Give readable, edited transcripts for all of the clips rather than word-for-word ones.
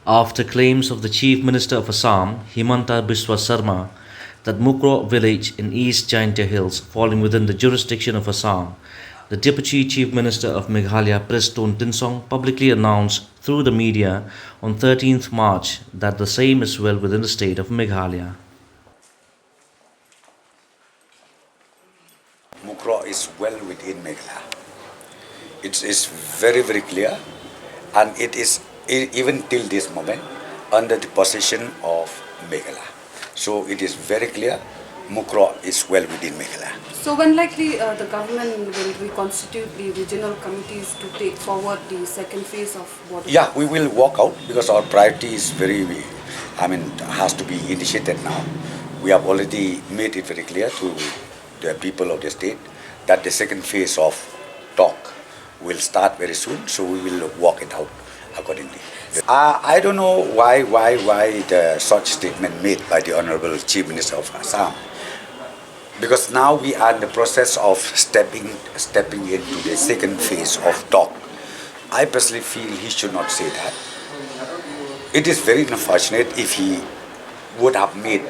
after claims of the Chief Minister of Assam, Himanta Biswa Sarma, that Mukroh village in East Jaintia Hills, falling within the jurisdiction of Assam, the Deputy Chief Minister of Meghalaya, Prestone Tynsong, publicly announced through the media on 13th March that the same is well within the state of Meghalaya. Mukroh is well within Meghalaya. It is very, very clear, and it is even till this moment under the possession of Meghalaya. So it is very clear, Mukroh is well within Meghalaya. So when likely the government will reconstitute the regional committees to take forward the second phase of border? Yeah, we will walk out because our priority is has to be initiated now. We have already made it very clear to the people of the state that the second phase of talk will start very soon, so we will walk it out accordingly. I don't know why the such statement made by the Honorable Chief Minister of Assam, because now we are in the process of stepping into the second phase of talk. I personally feel he should not say that. It is very unfortunate if he would have made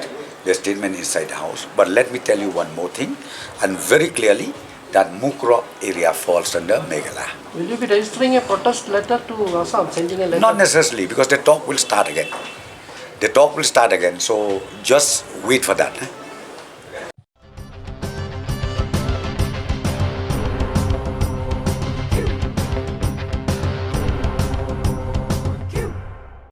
the statement inside the house. But let me tell you one more thing, and very clearly, that Mukroh area falls under Meghalaya. Will you be registering a protest letter to Assam, sending a letter? Not necessarily, because the talk will start again. The talk will start again, so just wait for that.